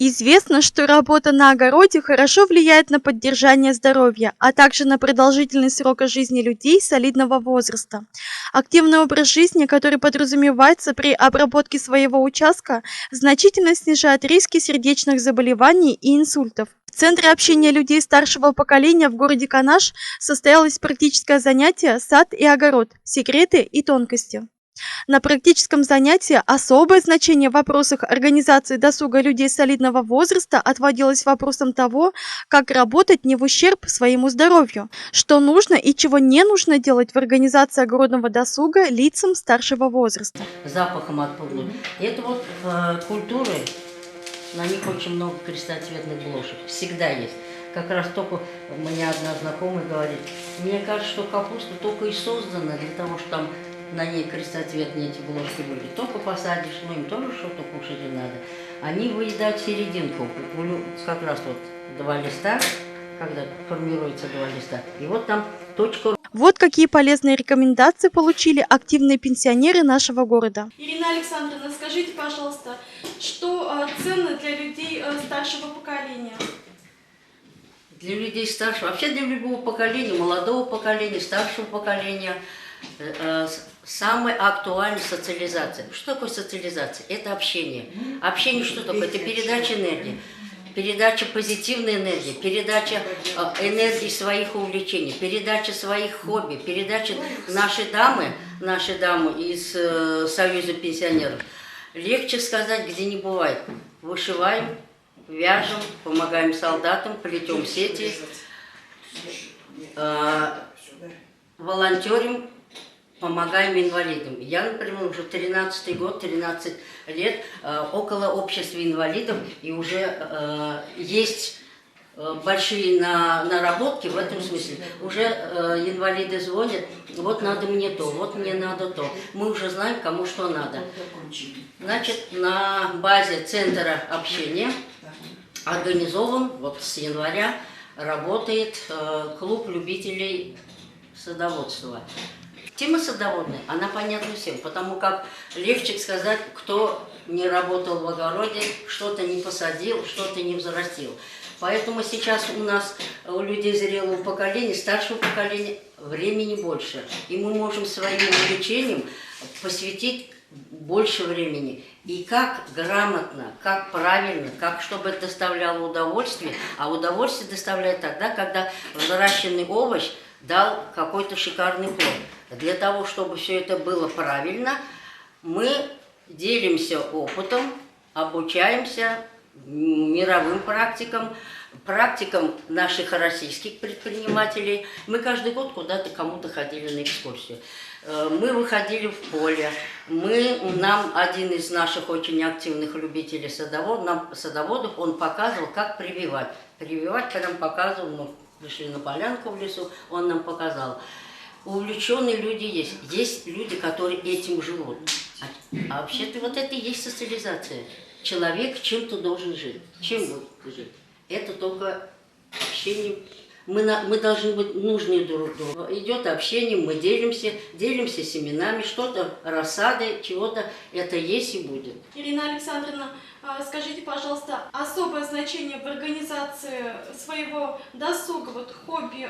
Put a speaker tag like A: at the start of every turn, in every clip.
A: Известно, что работа на огороде хорошо влияет на поддержание здоровья, а также на продолжительность срока жизни людей солидного возраста. Активный образ жизни, который подразумевается при обработке своего участка, значительно снижает риски сердечных заболеваний и инсультов. В Центре общения людей старшего поколения в городе Канаш состоялось практическое занятие «Сад и огород. Секреты и тонкости». На практическом занятии особое значение в вопросах организации досуга людей солидного возраста отводилось вопросам того, как работать не в ущерб своему здоровью, что нужно и чего не нужно делать в организации огородного досуга лицам старшего возраста.
B: Запахом отпугнуть. Это вот культуры, на них очень много крестоцветных блошек. Всегда есть. Как раз только мне одна знакомая говорит, мне кажется, что капуста только и создана для того, чтобы там на ней крестоцветные эти блошки были. Только посадишь, ну им тоже что-то кушать и надо. Они выедают серединку, как раз вот два листа, когда формируется два листа. И вот там точка.
A: Вот какие полезные рекомендации получили активные пенсионеры нашего города.
C: Ирина Александровна, скажите, пожалуйста, что ценно для людей старшего поколения?
B: Для людей старшего, вообще для любого поколения, молодого поколения, старшего поколения, самая актуальная социализация. Что такое социализация? Это общение. Общение что такое? Это передача энергии. Передача позитивной энергии, передача энергии своих увлечений, передача своих хобби, передача нашей дамы из Союза пенсионеров. Легче сказать, где не бывает. Вышиваем, вяжем, помогаем солдатам, плетем сети, волонтерим, помогаем инвалидам. Я, например, уже 13-й год, 13 лет около общества инвалидов, и уже есть большие наработки в этом смысле. Уже инвалиды звонят, вот надо мне то, вот мне надо то. Мы уже знаем, кому что надо. Значит, на базе центра общения организован, вот с января работает клуб любителей садоводства. Тема садоводная, она понятна всем, потому как легче сказать, кто не работал в огороде, что-то не посадил, что-то не взрастил. Поэтому сейчас у нас, у людей зрелого поколения, старшего поколения, времени больше. И мы можем своим увлечениям посвятить больше времени. И как грамотно, как правильно, как чтобы это доставляло удовольствие. А удовольствие доставляет тогда, когда выращенный овощ дал какой-то шикарный плод. Для того, чтобы все это было правильно, мы делимся опытом, обучаемся мировым практикам, практикам наших российских предпринимателей. Мы каждый год куда-то кому-то ходили на экскурсию. Мы выходили в поле. Нам один из наших очень активных любителей садоводов, он показывал, как прививать. Прививать прям показывал, мы пришли на полянку в лесу, он нам показал. Увлеченные люди есть. Есть люди, которые этим живут. А вообще-то вот это и есть социализация. Человек чем-то должен жить. Чем будет жить? Это только общение. Мы должны быть нужны друг другу. Идет общение, мы делимся семенами, что-то, рассадой, чего-то. Это есть и будет.
C: Ирина Александровна, скажите, пожалуйста, особое значение в организации своего досуга, вот хобби,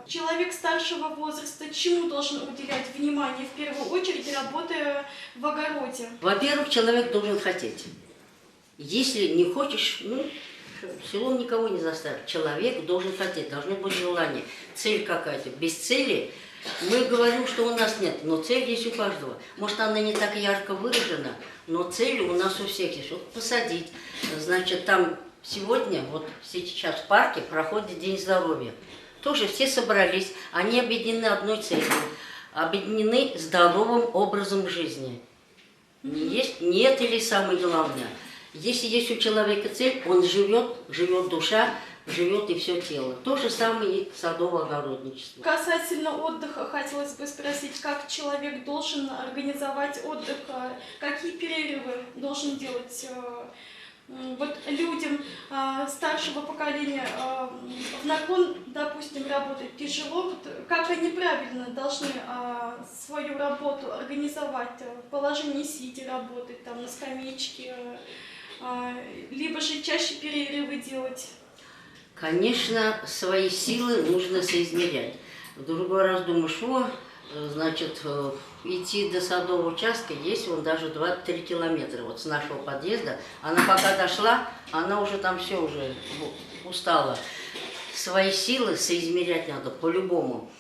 C: человек старшего возраста чему должен уделять внимание в первую очередь, работая в огороде?
B: Во-первых, человек должен хотеть. Если не хочешь, селом никого не заставит. Человек должен хотеть, должно быть желание, цель какая-то. Без цели мы говорим, что у нас нет, но цель есть у каждого. Может, она не так ярко выражена, но цель у нас у всех есть. Вот посадить. Значит, там сегодня, вот сейчас в парке проходит День здоровья. Тоже все собрались, они объединены одной целью, объединены здоровым образом жизни. Не это ли самое главное? Если есть у человека цель, он живет душа, живет и все тело. То же самое и садово-огородничество.
C: Касательно отдыха, хотелось бы спросить, как человек должен организовать отдых, какие перерывы должен делать вот людям старшего поколения в наклон, допустим, работать тяжело, вот как они правильно должны свою работу организовать, в положении сидя работать, там на скамеечке, либо же чаще перерывы делать?
B: Конечно, свои силы нужно соизмерять. В другой раз думаешь, значит, идти до садового участка, есть он даже 23 километра вот с нашего подъезда. Она пока дошла, она уже там все уже устала. Свои силы соизмерять надо по-любому.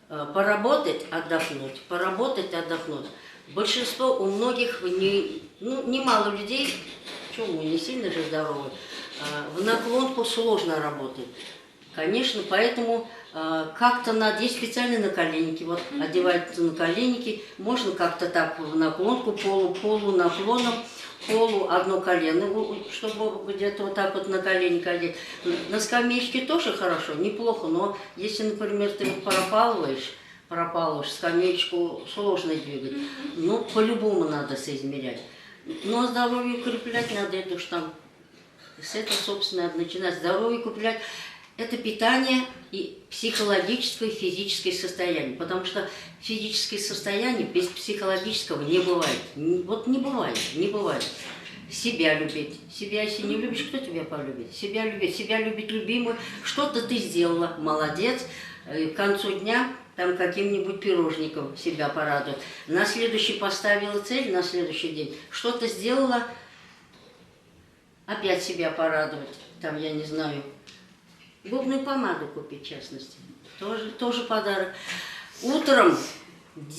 B: Поработать, отдохнуть, поработать, отдохнуть. Большинство, у многих, немало людей, мы не сильно же здоровы, в наклонку сложно работать. Конечно, поэтому как-то надо, есть специальные наколенники, вот одеваются наколенники, можно как-то так в наклонку, полу наклоном, полу одно колено, чтобы где-то вот так вот на коленник одеть. На скамеечке тоже хорошо, неплохо, но если, например, ты пропалываешь скамеечку, сложно двигать, но по-любому надо соизмерять. Но здоровье укреплять надо, это уж там, с этого, собственно, надо начинать. Здоровье укреплять – это питание и психологическое, и физическое состояние. Потому что физическое состояние без психологического не бывает. Вот не бывает. Себя любить. Себя, если не любишь, кто тебя полюбит? Себя любить любимую. Что-то ты сделала, молодец. К концу дня там каким-нибудь пирожником себя порадовать. На следующий поставила цель, на следующий день что-то сделала, опять себя порадовать. Там, я не знаю, губную помаду купить, в частности. Тоже подарок. Утром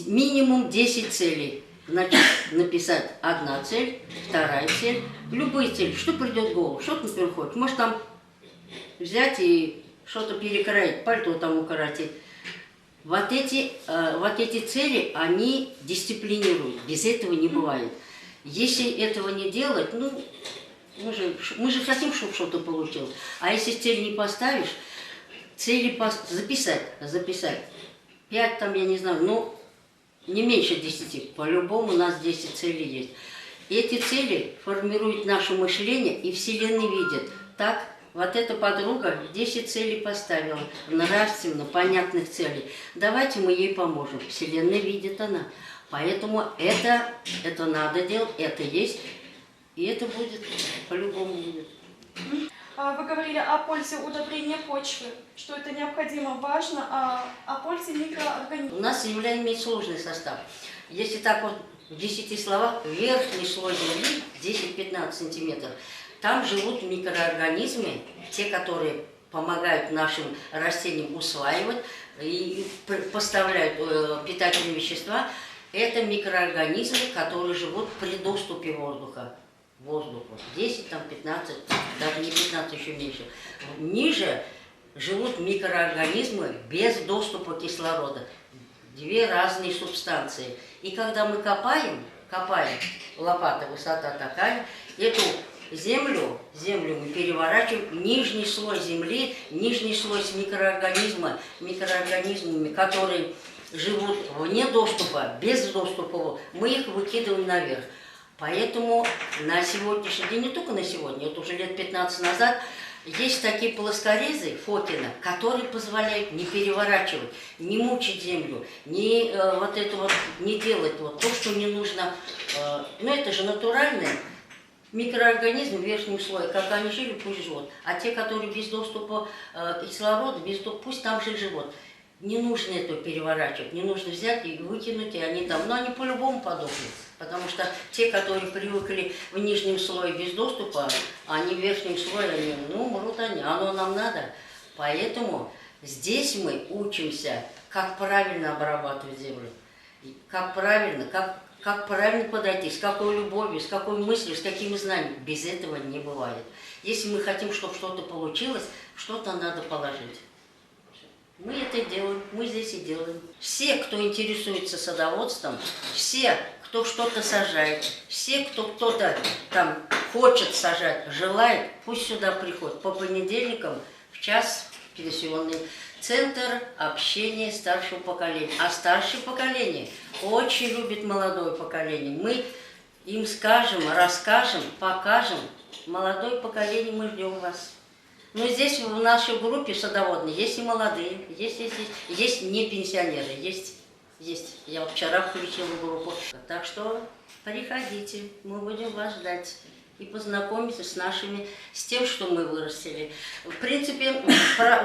B: минимум 10 целей. Значит, написать одна цель, вторая цель, любые цели, что придет в голову, что-то, например, хочешь. Может, там взять и что-то перекроить, пальто там укоротить. Вот эти цели, они дисциплинируют. Без этого не бывает. Если этого не делать, мы же хотим, чтобы что-то получилось. А если цель не поставишь, записать. 5 там, я не знаю, не меньше 10. По-любому у нас 10 целей есть. Эти цели формируют наше мышление, и Вселенная видит. Так, вот эта подруга 10 целей поставила, нравственно, понятных целей. Давайте мы ей поможем. Вселенная видит она. Поэтому это надо делать, это есть, и это будет, по-любому будет.
C: Вы говорили о пользе удобрения почвы, что это необходимо, важно, о пользе микроорганизмов.
B: У нас земля имеет сложный состав. Если так вот в 10 словах, верхний слой земли 10-15 сантиметров, там живут микроорганизмы, те, которые помогают нашим растениям усваивать и поставляют питательные вещества. Это микроорганизмы, которые живут при доступе воздуха. 10, там 15, даже не 15, еще меньше. Ниже живут микроорганизмы без доступа кислорода. 2 разные субстанции. И когда мы копаем, лопата, высота такая, эту землю мы переворачиваем, нижний слой земли, нижний слой с микроорганизмами, которые живут вне доступа, без доступа, мы их выкидываем наверх. Поэтому на сегодняшний день, не только на сегодня, это уже лет 15 назад, есть такие плоскорезы Фокина, которые позволяют не переворачивать, не мучить землю, не делать то, что не нужно. Но это же натуральные микроорганизмы в верхнем слое, как они жили, пусть живут. А те, которые без доступа кислорода, пусть там же живут. Не нужно это переворачивать, не нужно взять и выкинуть, и они там, но они по-любому подохнут. Потому что те, которые привыкли в нижнем слое без доступа, они в верхнем слое, умрут они, оно нам надо. Поэтому здесь мы учимся, как правильно обрабатывать землю, как правильно подойти, с какой любовью, с какой мыслью, с какими знаниями. Без этого не бывает. Если мы хотим, чтобы что-то получилось, что-то надо положить. Мы это делаем, мы здесь и делаем. Все, кто интересуется садоводством, все, кто что-то сажает, все, кто-то там хочет сажать, желает, пусть сюда приходит по понедельникам в час пенсионный. Центр общения старшего поколения. А старшее поколение очень любит молодое поколение. Мы им скажем, расскажем, покажем. Молодое поколение, мы ждем вас. Но здесь в нашей группе садоводной есть и молодые, есть не пенсионеры, есть. Я вот вчера включила группу. Так что приходите, мы будем вас ждать. и познакомиться с тем, что мы вырастили. В принципе,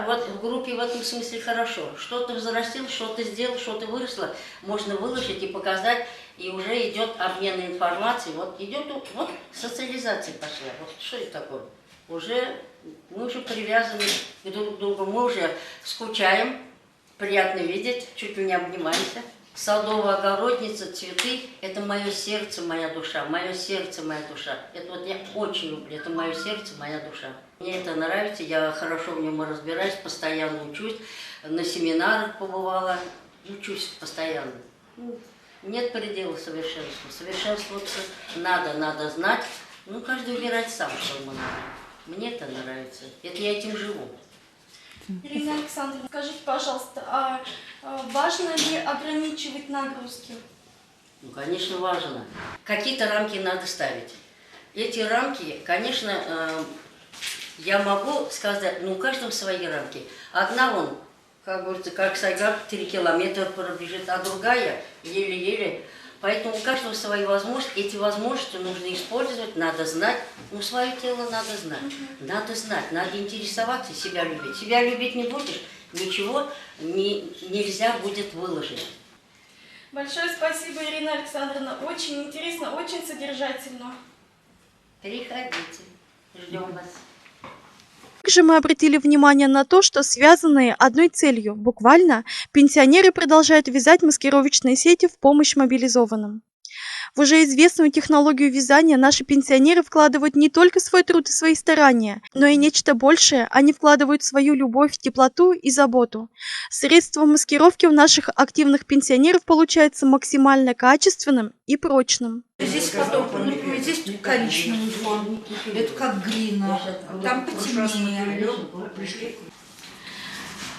B: вот в группе в этом смысле хорошо. Что-то взрастил, что-то сделал, что-то выросло, можно выложить и показать, и уже идет обмен информацией. Вот идет, вот социализация пошла. Вот что это такое? Мы уже привязаны друг к другу, мы уже скучаем, приятно видеть, чуть ли не обнимаемся. Садовая огородница, цветы – это мое сердце, моя душа, мое сердце, моя душа. Это вот я очень люблю, это мое сердце, моя душа. Мне это нравится, я хорошо в нем разбираюсь, постоянно учусь, на семинарах побывала, учусь постоянно. Нет предела совершенству, совершенствоваться надо знать, каждый выбирать сам, что ему надо. Мне это нравится, это я этим живу.
C: Ирина Александровна, скажите, пожалуйста, а важно ли ограничивать нагрузки?
B: Конечно, важно. Какие-то рамки надо ставить. Эти рамки, конечно, я могу сказать, у каждого свои рамки. Одна как говорится, как Сайгак 3 километра пробежит, а другая еле-еле. Поэтому у каждого свои возможности. Эти возможности нужно использовать, надо знать. Свое тело надо знать. Надо знать, надо интересоваться, себя любить. Себя любить не будешь, ничего нельзя будет выложить.
C: Большое спасибо, Ирина Александровна. Очень интересно, очень содержательно.
B: Приходите, ждем вас.
A: Также мы обратили внимание на то, что связанные одной целью, буквально, пенсионеры продолжают вязать маскировочные сети в помощь мобилизованным. В уже известную технологию вязания наши пенсионеры вкладывают не только свой труд и свои старания, но и нечто большее. Они вкладывают свою любовь, теплоту и заботу. Средство маскировки у наших активных пенсионеров получается максимально качественным и прочным.
D: Здесь потом, например, здесь коричневый фон, это как глина, там потемнее.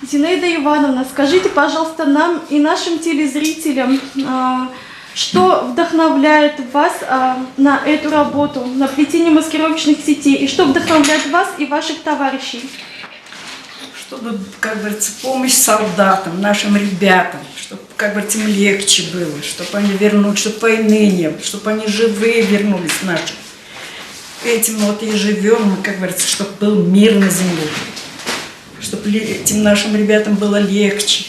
C: Зинаида Ивановна, скажите, пожалуйста, нам и нашим телезрителям, что вдохновляет вас на эту работу, на плетение маскировочных сетей, и что вдохновляет вас и ваших товарищей?
D: Чтобы, как говорится, помощь солдатам, нашим ребятам, чтобы, как говорится, им легче было, чтобы они вернулись, чтобы войны не было, чтобы они живые вернулись наши. Этим вот и живем мы, как говорится, чтобы был мир на земле, чтобы этим нашим ребятам было легче.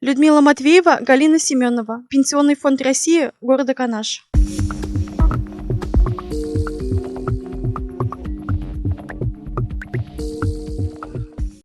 A: Людмила Матвеева, Галина Семенова. Пенсионный фонд России, города Канаш.